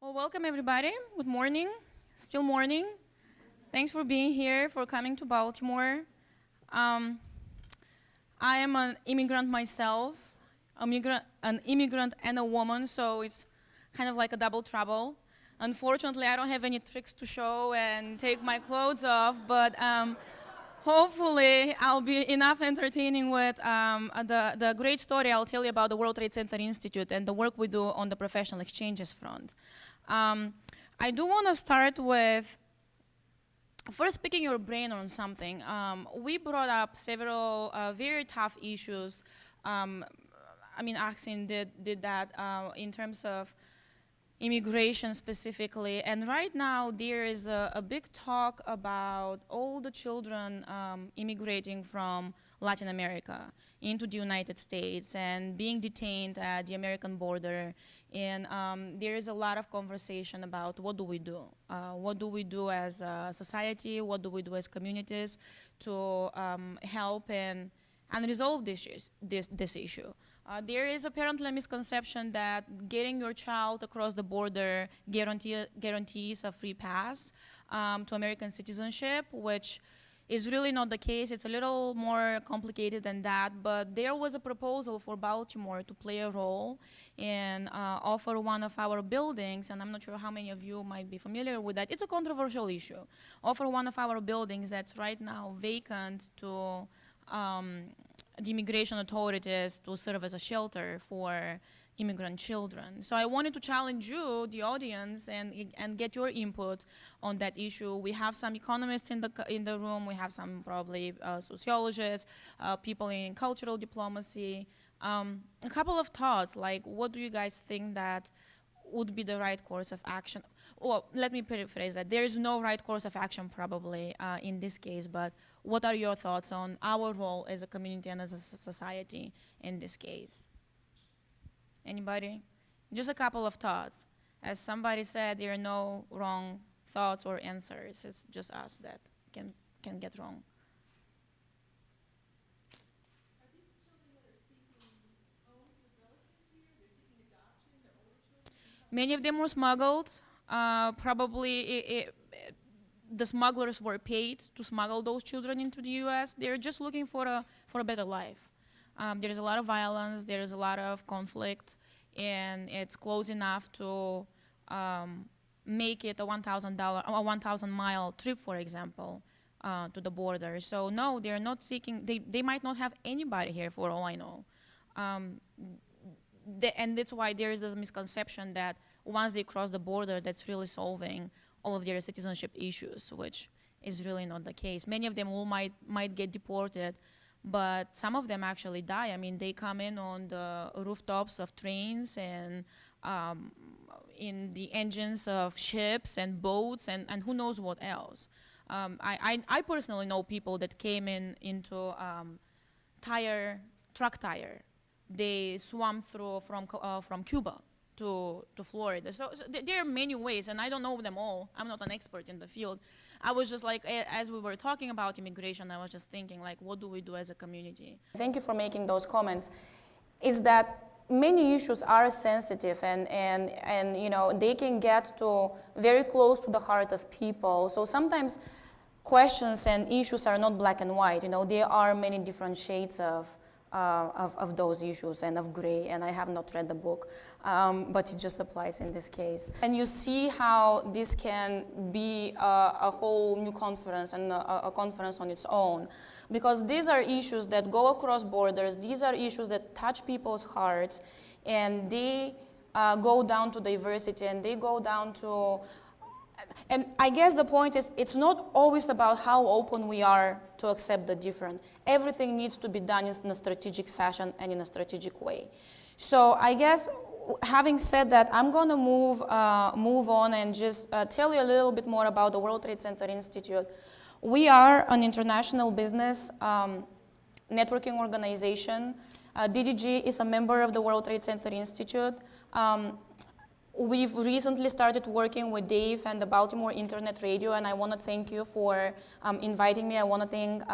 Well, welcome everybody. Good morning. Still morning. Thanks for being here, for coming to Baltimore. I am an immigrant myself, an immigrant and a woman, so it's kind of like a double trouble. Unfortunately, I don't have any tricks to show and take my clothes off, but hopefully I'll be enough entertaining with the great story I'll tell you about the World Trade Center Institute and the work we do on the professional exchanges front. I do want to start with first picking your brain on something. We brought up several very tough issues. Axin did that in terms of immigration specifically, and right now there is a big talk about all the children immigrating from Latin America into the United States and being detained at the American border. And there is a lot of conversation about what do we do? What do we do as a society? What do we do as communities to help and resolve this issue? There is apparently a misconception that getting your child across the border guarantees a free pass to American citizenship, which is really not the case. It's a little more complicated than that, but there was a proposal for Baltimore to play a role and offer one of our buildings, and I'm not sure how many of you might be familiar with that. It's a controversial issue. Offer one of our buildings that's right now vacant to the immigration authorities to serve as a shelter for immigrant children. So I wanted to challenge you, the audience, and get your input on that issue. We have some economists in the room. We have some probably sociologists, people in cultural diplomacy. A couple of thoughts, like what do you guys think that would be the right course of action? Well, let me paraphrase that. There is no right course of action probably in this case, but what are your thoughts on our role as a community and as a society in this case? Anybody? Just a couple of thoughts. As somebody said, there are no wrong thoughts or answers. It's just us that can get wrong. Are these children that are seeking homes with relatives here? They're seeking adoption? They're older children? Many of them were smuggled. The smugglers were paid to smuggle those children into the U.S. They're just looking for a better life. There is a lot of violence. There is a lot of conflict, and it's close enough to make it a $1,000-mile trip, for example, to the border. So no, they're not seeking. They might not have anybody here, for all I know. And that's why there is this misconception that once they cross the border, that's really solving all of their citizenship issues, which is really not the case. Many of them might get deported, but some of them actually die. I mean, they come in on the rooftops of trains and in the engines of ships and boats and who knows what else. I personally know people that came into truck tire. They swam through from Cuba to Florida. So there are many ways, and I don't know them all. I'm not an expert in the field. I was just like, as we were talking about immigration, I was just thinking, like, what do we do as a community? Thank you for making those comments. Is that many issues are sensitive and you know, they can get to very close to the heart of people. So sometimes questions and issues are not black and white. You know, there are many different shades of those issues and of gray, and I have not read the book, but it just applies in this case. And you see how this can be a whole new conference and a conference on its own, because these are issues that go across borders, these are issues that touch people's hearts, and they go down to diversity, and they go down to, and I guess the point is, it's not always about how open we are to accept the different. Everything needs to be done in a strategic fashion and in a strategic way. So I guess, having said that, I'm going to move on and just tell you a little bit more about the World Trade Center Institute. We are an international business networking organization. DTG is a member of the World Trade Center Institute. We've recently started working with Dave and the Baltimore Internet Radio, and I want to thank you for inviting me. I want to thank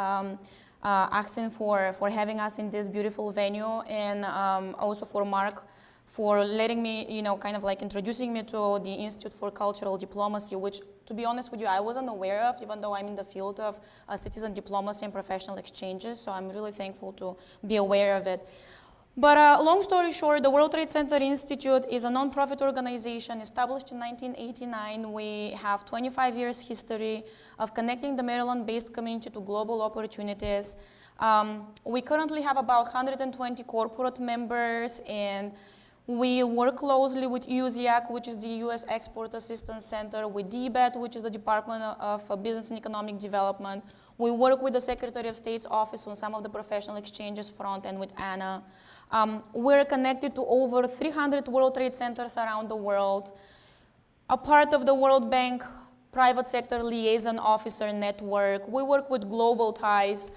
Aksin for having us in this beautiful venue, and also for Mark for letting me, kind of like introducing me to the Institute for Cultural Diplomacy, which, to be honest with you, I wasn't aware of, even though I'm in the field of citizen diplomacy and professional exchanges, so I'm really thankful to be aware of it. But long story short, the World Trade Center Institute is a non-profit organization established in 1989. We have 25 years history of connecting the Maryland-based community to global opportunities. We currently have about 120 corporate members, and we work closely with USIAC, which is the U.S. Export Assistance Center, with DBET, which is the Department of Business and Economic Development. We work with the Secretary of State's office on some of the professional exchanges front and with Anna. We're connected to over 300 World Trade Centers around the world, a part of the World Bank Private Sector Liaison Officer Network. We work with global ties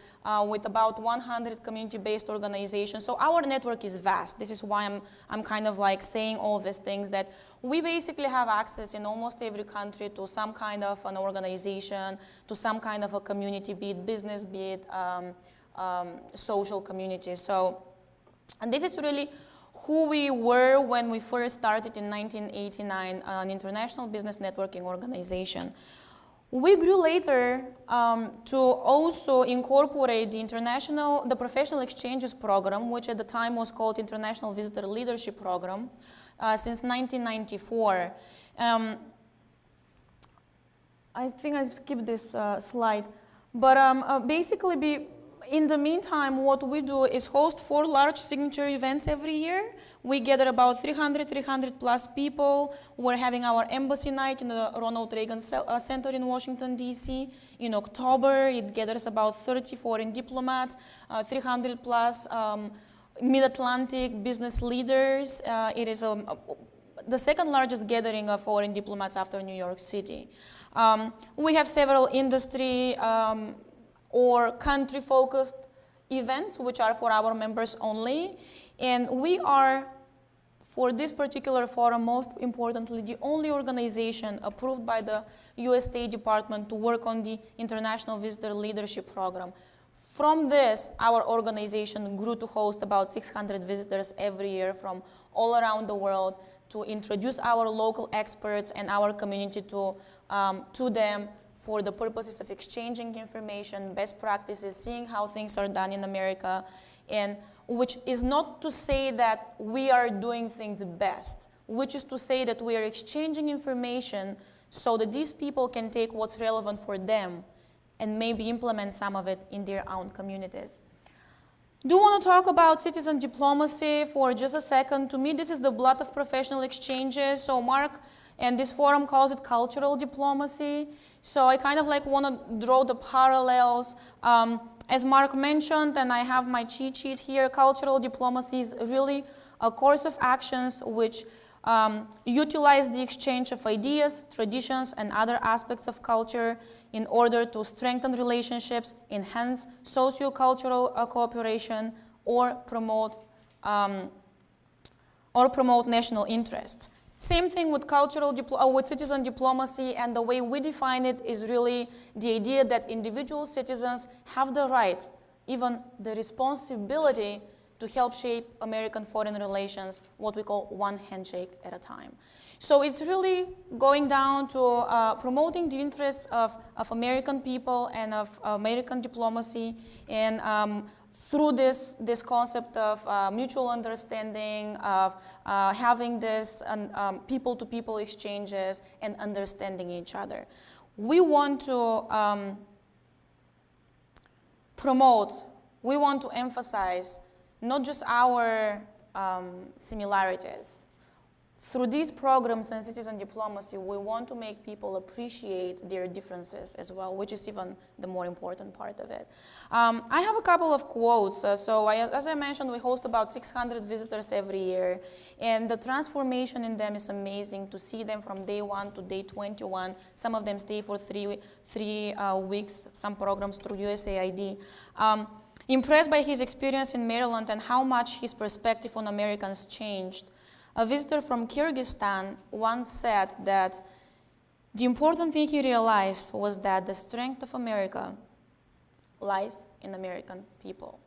with about 100 community-based organizations. So our network is vast. This is why I'm kind of like saying all these things, that we basically have access in almost every country to some kind of an organization, to some kind of a community, be it business, be it social community. So, and this is really who we were when we first started in 1989, an international business networking organization. We grew later to also incorporate the professional exchanges program, which at the time was called International Visitor Leadership Program, since 1994. I think I skipped this slide, but basically, in the meantime, what we do is host 4 large signature events every year. We gather about 300 plus people. We're having our embassy night in the Ronald Reagan Center in Washington, D.C. In October, it gathers about 30 foreign diplomats, 300 plus mid-Atlantic business leaders. It is the second largest gathering of foreign diplomats after New York City. We have several industry or country-focused events, which are for our members only. And we are, for this particular forum, most importantly, the only organization approved by the U.S. State Department to work on the International Visitor Leadership Program. From this, our organization grew to host about 600 visitors every year from all around the world to introduce our local experts and our community to them, for the purposes of exchanging information, best practices, seeing how things are done in America, and which is not to say that we are doing things best, which is to say that we are exchanging information so that these people can take what's relevant for them and maybe implement some of it in their own communities. Do want to talk about citizen diplomacy for just a second. To me, this is the blood of professional exchanges. So Mark and this forum calls it cultural diplomacy. So I kind of like want to draw the parallels. As Mark mentioned, and I have my cheat sheet here, cultural diplomacy is really a course of actions which utilize the exchange of ideas, traditions, and other aspects of culture in order to strengthen relationships, enhance socio-cultural cooperation, or promote national interests. Same thing with with citizen diplomacy, and the way we define it is really the idea that individual citizens have the right, even the responsibility, to help shape American foreign relations, what we call one handshake at a time. So it's really going down to promoting the interests of American people and of American diplomacy, and through this concept of mutual understanding, of having this people-to-people exchanges and understanding each other. We want to we want to emphasize not just our similarities. Through these programs and citizen diplomacy, we want to make people appreciate their differences as well, which is even the more important part of it. I have a couple of quotes. As I mentioned, we host about 600 visitors every year, and the transformation in them is amazing to see them from day 1 to day 21. Some of them stay for three weeks, some programs through USAID. Impressed by his experience in Maryland and how much his perspective on Americans changed, a visitor from Kyrgyzstan once said that the important thing he realized was that the strength of America lies in American people.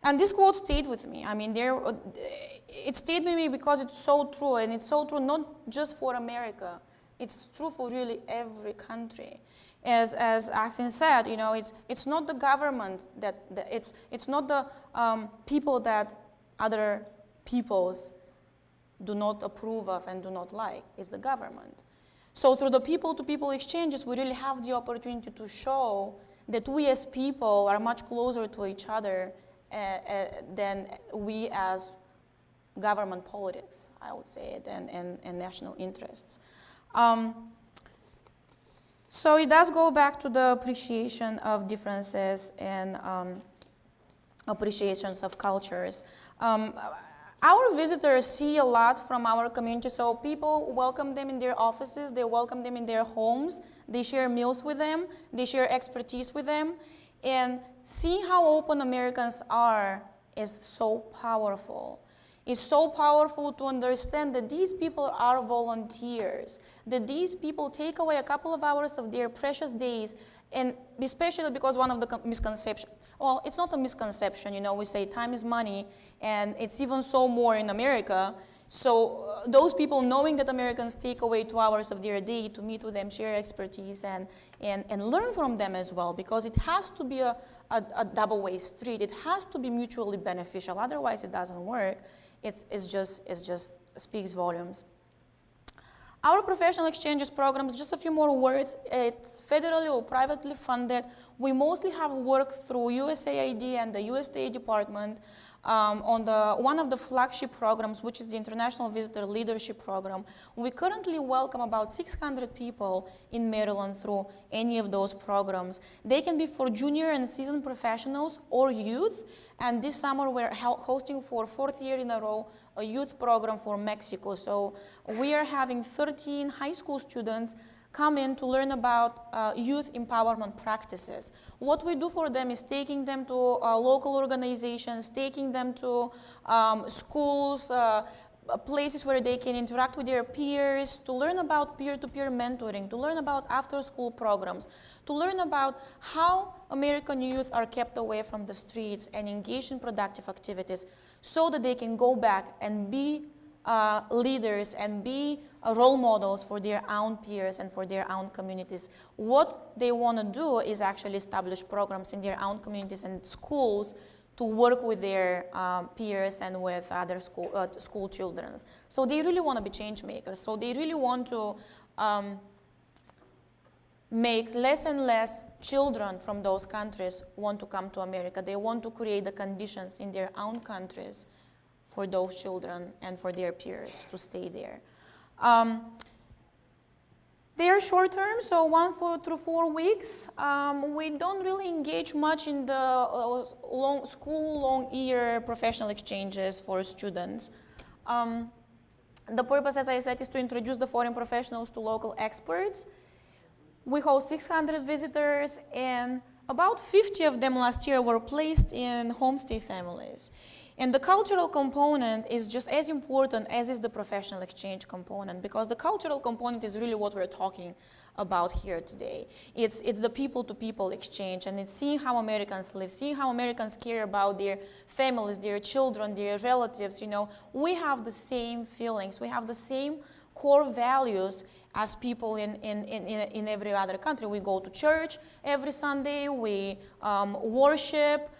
And this quote stayed with me. I mean, it stayed with me because it's so true, and it's so true not just for America. It's true for really every country. As Axin said, you know, it's not the government it's not the people that other peoples do not approve of and do not like. It's the government. So through the people-to-people exchanges, we really have the opportunity to show that we as people are much closer to each other than we as government politics, I would say, and national interests. So it does go back to the appreciation of differences and appreciations of cultures. Our visitors see a lot from our community, so people welcome them in their offices, they welcome them in their homes, they share meals with them, they share expertise with them, and seeing how open Americans are is so powerful. It's so powerful to understand that these people are volunteers, that these people take away a couple of hours of their precious days, and especially because one of the misconceptions, well, it's not a misconception, you know, we say time is money, and it's even so more in America. So those people, knowing that Americans take away 2 hours of their day to meet with them, share expertise, and learn from them as well, because it has to be a double-way street. It has to be mutually beneficial, otherwise it doesn't work. It's just speaks volumes. Our professional exchanges programs, just a few more words, it's federally or privately funded. We mostly have worked through USAID and the US State Department on one of the flagship programs, which is the International Visitor Leadership Program. We currently welcome about 600 people in Maryland through any of those programs. They can be for junior and seasoned professionals or youth, and this summer we're hosting for 4th year in a row a youth program for Mexico. So we are having 13 high school students come in to learn about youth empowerment practices. What we do for them is taking them to local organizations, taking them to schools, places where they can interact with their peers, to learn about peer-to-peer mentoring, to learn about after-school programs, to learn about how American youth are kept away from the streets and engaged in productive activities so that they can go back and be leaders and be role models for their own peers and for their own communities. What they want to do is actually establish programs in their own communities and schools to work with their peers and with other school children. So they really want to be change makers. So they really want to make less and less children from those countries want to come to America. They want to create the conditions in their own countries for those children and for their peers to stay there. They are short term, so 1 through 4 weeks. We don't really engage much in the long year professional exchanges for students. The purpose, as I said, is to introduce the foreign professionals to local experts. We host 600 visitors, and about 50 of them last year were placed in homestay families. And the cultural component is just as important as is the professional exchange component, because the cultural component is really what we're talking about here today. It's the people-to-people exchange, and it's seeing how Americans live, seeing how Americans care about their families, their children, their relatives. You know, we have the same feelings, we have the same core values as people in every other country. We go to church every Sunday, we worship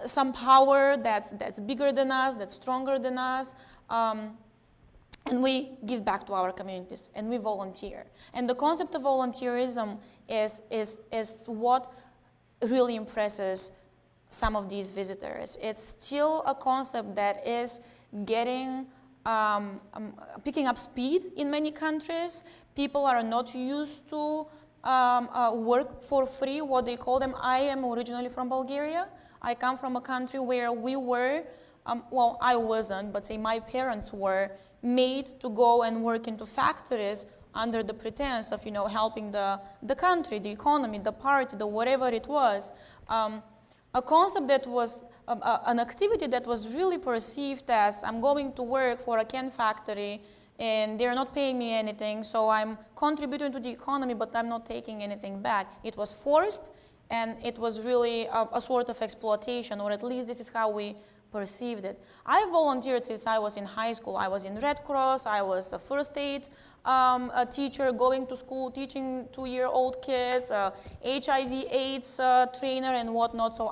some power that's bigger than us, that's stronger than us, and we give back to our communities, and we volunteer. And the concept of volunteerism is what really impresses some of these visitors. It's still a concept that is getting picking up speed in many countries. People are not used to work for free, what they call them. I am originally from Bulgaria. I come from a country where we were, well, I wasn't, but say my parents were made to go and work into factories under the pretense of, you know, helping the country, the economy, the party, the whatever it was. A concept that was an activity that was really perceived as, I'm going to work for a can factory and they're not paying me anything, so I'm contributing to the economy, but I'm not taking anything back. It was forced, And it was really a sort of exploitation, or at least this is how we perceived it. I volunteered since I was in high school. I was in Red Cross, I was a first aid a teacher going to school, teaching 2-year-old kids, HIV/AIDS trainer and whatnot. So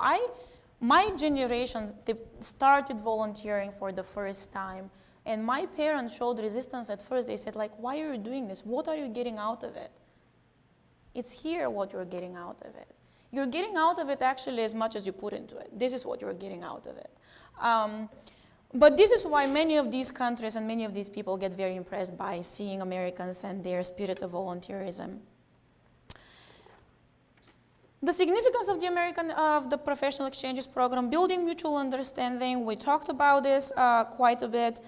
my generation started volunteering for the first time. And my parents showed resistance at first. They said, like, why are you doing this? What are you getting out of it? It's here what you're getting out of it. You're getting out of it actually as much as you put into it. This is what you're getting out of it. But this is why many of these countries and many of these people get very impressed by seeing Americans and their spirit of volunteerism. The significance of the professional exchanges program, building mutual understanding. We talked about this quite a bit.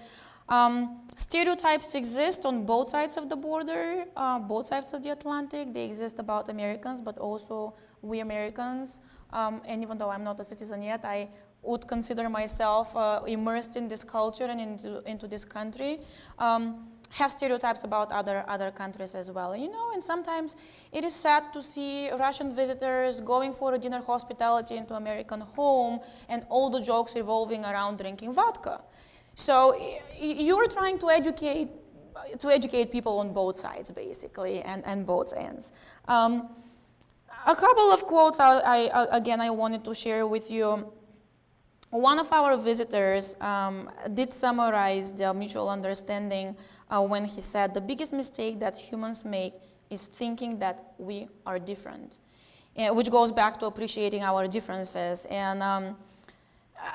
Stereotypes exist on both sides of the border, both sides of the Atlantic. They exist about Americans, but also we Americans. And even though I'm not a citizen yet, I would consider myself immersed in this culture and into this country. Have stereotypes about other countries as well. You know, and sometimes it is sad to see Russian visitors going for a dinner hospitality into American home and all the jokes revolving around drinking vodka. So you're trying to educate people on both sides, basically, and both ends. A couple of quotes I wanted to share with you. One of our visitors did summarize the mutual understanding when he said, the biggest mistake that humans make is thinking that we are different, which goes back to appreciating our differences. And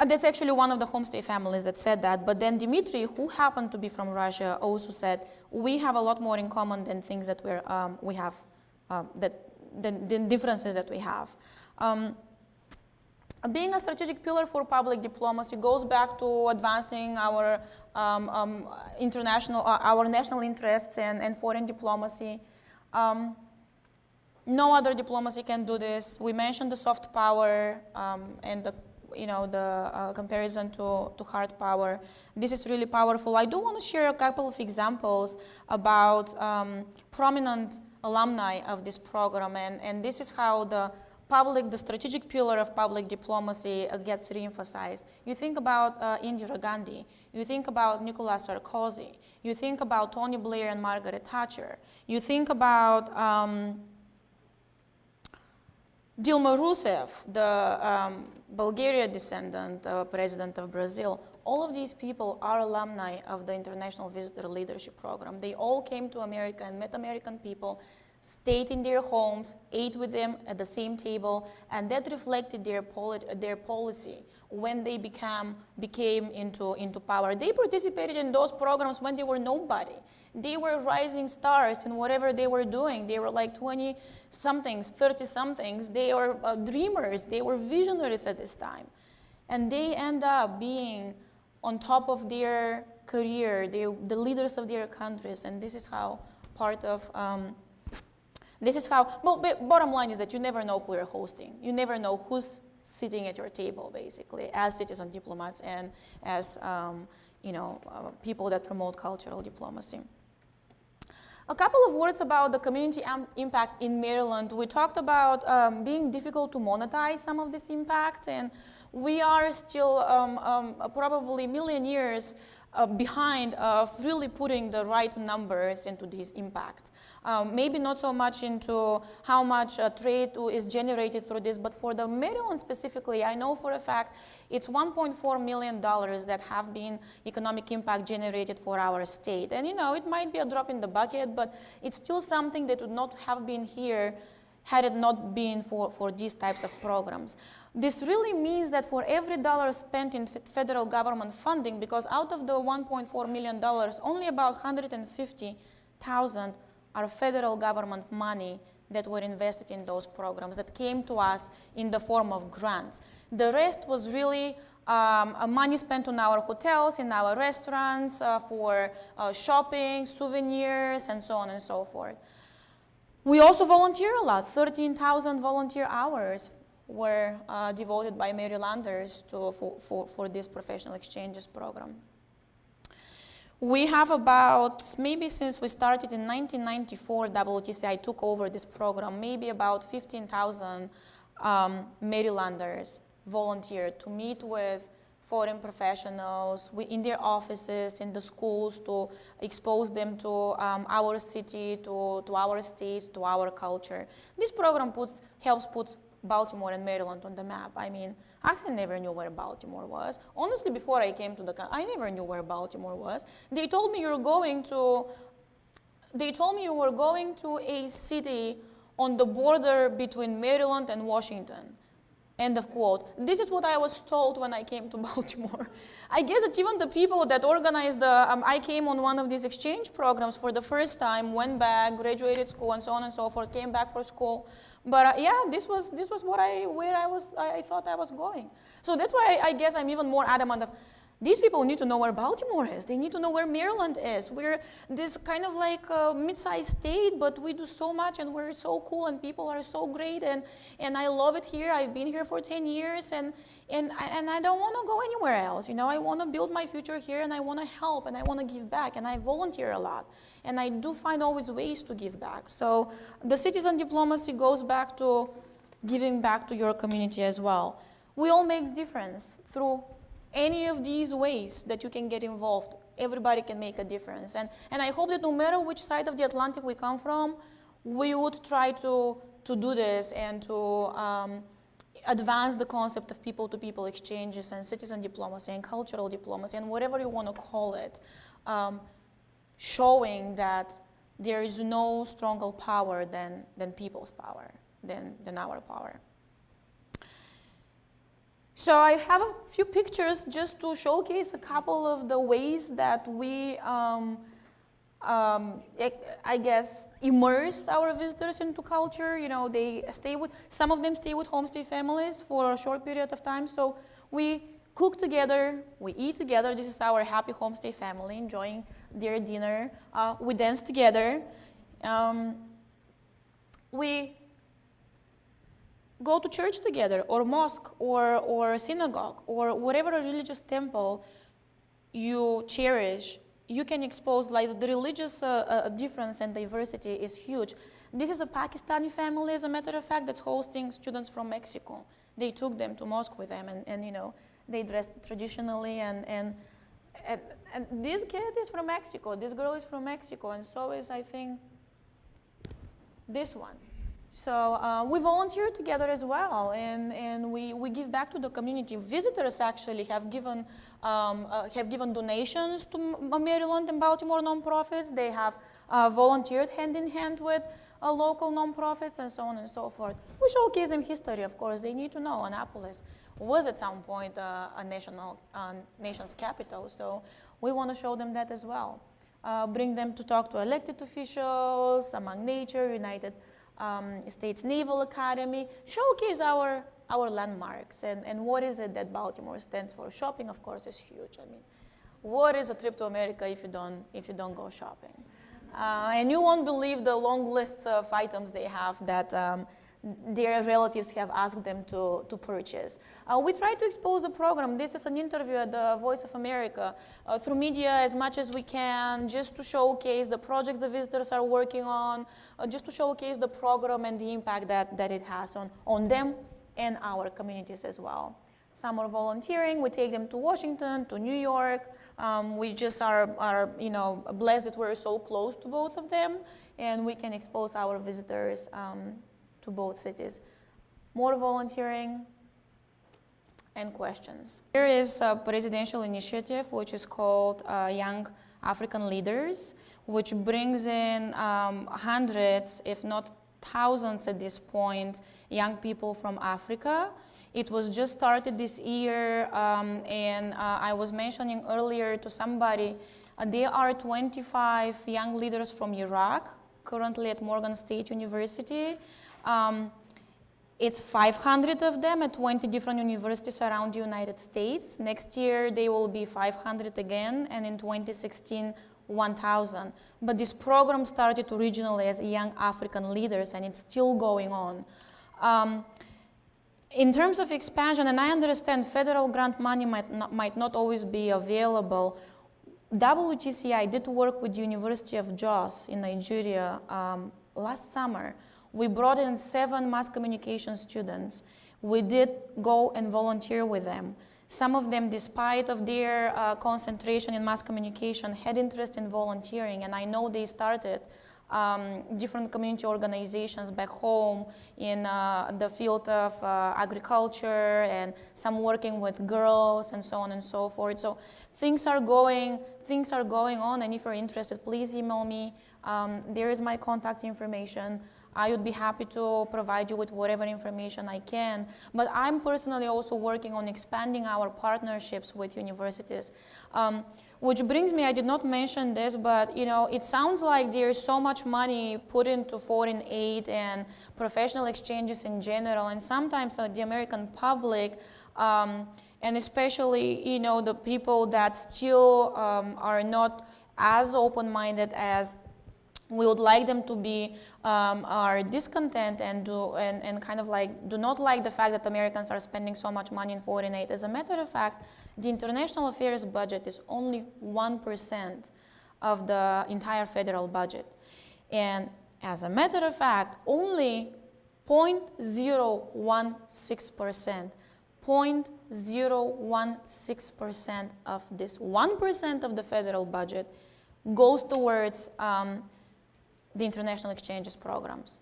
that's actually one of the homestay families that said that. But then Dmitry, who happened to be from Russia, also said, we have a lot more in common than things that we have, than differences that we have. Being a strategic pillar for public diplomacy goes back to advancing our our national interests and foreign diplomacy. No other diplomacy can do this. We mentioned the soft power and the comparison to hard power. This is really powerful. I do want to share a couple of examples about prominent alumni of this program, and this is how the strategic pillar of public diplomacy gets re-emphasized. You think about Indira Gandhi, you think about Nicolas Sarkozy, you think about Tony Blair and Margaret Thatcher, you think about Dilma Rousseff, the Bulgaria descendant, president of Brazil. All of these people are alumni of the International Visitor Leadership Program. They all came to America and met American people, stayed in their homes, ate with them at the same table, and that reflected their policy when they became into power. They participated in those programs when they were nobody. They were rising stars in whatever they were doing. They were like 20-somethings, 30-somethings. They were dreamers. They were visionaries at this time. And they end up being on top of their career, the leaders of their countries, and this is how bottom line is that you never know who you're hosting. You never know who's sitting at your table, basically, as citizen diplomats and as people that promote cultural diplomacy. A couple of words about the community impact in Maryland. We talked about being difficult to monetize some of this impact, and we are still probably a million years behind of really putting the right numbers into this impact. Maybe not so much into how much trade is generated through this, but for the Maryland specifically, I know for a fact it's $1.4 million that have been economic impact generated for our state. And it might be a drop in the bucket, but it's still something that would not have been here had it not been for these types of programs. This really means that for every dollar spent in federal government funding, because out of the $1.4 million, only about 150,000 are federal government money that were invested in those programs that came to us in the form of grants. The rest was really money spent on our hotels, in our restaurants, for shopping, souvenirs, and so on and so forth. We also volunteer a lot. 13,000 volunteer hours were devoted by Marylanders for this professional exchanges program. We have about, maybe since we started in 1994, WTC, I took over this program, maybe about 15,000 Marylanders volunteered to meet with foreign professionals in their offices, in the schools, to expose them to our city, to our states, to our culture. This program helps put Baltimore and Maryland on the map. I mean, actually never knew where Baltimore was. Honestly, before I came to the country, I never knew where Baltimore was. They told me you were going to a city on the border between Maryland and Washington. End of quote. This is what I was told when I came to Baltimore. I guess that even the people that organized I came on one of these exchange programs for the first time, went back, graduated school, and so on and so forth, came back for school. But yeah, this was where I thought I was going. So that's why I guess I'm even more adamant of, these people need to know where Baltimore is. They need to know where Maryland is. We're this kind of like mid-sized state, but we do so much, and we're so cool, and people are so great, and I love it here. I've been here for 10 years, and I don't want to go anywhere else. You know, I want to build my future here, and I want to help, and I want to give back, and I volunteer a lot, and I do find always ways to give back. So the citizen diplomacy goes back to giving back to your community as well. We all make difference through any of these ways that you can get involved. Everybody can make a difference. And I hope that no matter which side of the Atlantic we come from, we would try to do this and to advance the concept of people-to-people exchanges and citizen diplomacy and cultural diplomacy and whatever you want to call it, showing that there is no stronger power than people's power, than our power. So I have a few pictures just to showcase a couple of the ways that we, I guess, immerse our visitors into culture. You know, some of them stay with homestay families for a short period of time. So we cook together, we eat together. This is our happy homestay family enjoying their dinner. We dance together. We go to church together, or mosque, or synagogue, or whatever religious temple you cherish. You can expose, like, the religious difference and diversity is huge. This is a Pakistani family, as a matter of fact, that's hosting students from Mexico. They took them to mosque with them, and you know, they dressed traditionally, and this kid is from Mexico, this girl is from Mexico, and so is, I think, this one. So we volunteer together as well, and we give back to the community. Visitors actually have given donations to Maryland and Baltimore nonprofits. They have volunteered hand in hand with local nonprofits and so on and so forth. We showcase them history, of course. They need to know Annapolis was at some point a nation's capital, so we want to show them that as well. Bring them to talk to elected officials, Among Nature, United States Naval Academy, showcase our landmarks and what is it that Baltimore stands for. Shopping, of course, is huge. I mean, what is a trip to America if you don't go shopping? And you won't believe the long lists of items they have that their relatives have asked them to purchase. We try to expose the program. This is an interview at the Voice of America through media as much as we can, just to showcase the projects the visitors are working on, just to showcase the program and the impact that it has on them and our communities as well. Some are volunteering. We take them to Washington, to New York. We just are blessed that we're so close to both of them, and we can expose our visitors to both cities. More volunteering and questions. There is a presidential initiative which is called Young African Leaders, which brings in hundreds, if not thousands at this point, young people from Africa. It was just started this year, and I was mentioning earlier to somebody, there are 25 young leaders from Iraq, currently at Morgan State University. It's 500 of them at 20 different universities around the United States. Next year, they will be 500 again, and in 2016, 1,000. But this program started originally as Young African Leaders, and it's still going on. In terms of expansion, and I understand federal grant money might not always be available, WTCI did work with the University of Jos in Nigeria last summer We brought in 7 mass communication students. We did go and volunteer with them. Some of them, despite of their concentration in mass communication, had interest in volunteering, and I know they started different community organizations back home in the field of agriculture, and some working with girls and so on and so forth. So things are going on, and if you're interested, please email me. There is my contact information. I would be happy to provide you with whatever information I can. But I'm personally also working on expanding our partnerships with universities. Which brings me, I did not mention this, but it sounds like there's so much money put into foreign aid and professional exchanges in general, and sometimes the American public, and especially the people that still are not as open-minded as we would like them to be, are discontent and kind of like do not like the fact that Americans are spending so much money in foreign aid. As a matter of fact, the international affairs budget is only 1% of the entire federal budget. And as a matter of fact, only 0.016% of this 1% of the federal budget goes towards the international exchanges programs.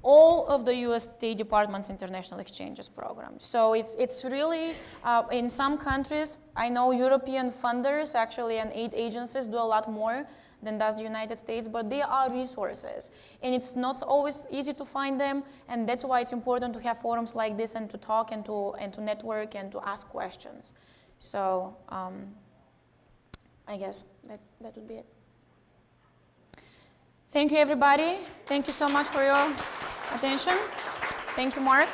All of the U.S. State Department's international exchanges programs. So it's really, in some countries, I know European funders actually and aid agencies do a lot more than does the United States, but there are resources. And it's not always easy to find them, and that's why it's important to have forums like this and to talk and to network and to ask questions. So I guess that would be it. Thank you, everybody. Thank you so much for your attention. Thank you, Mark.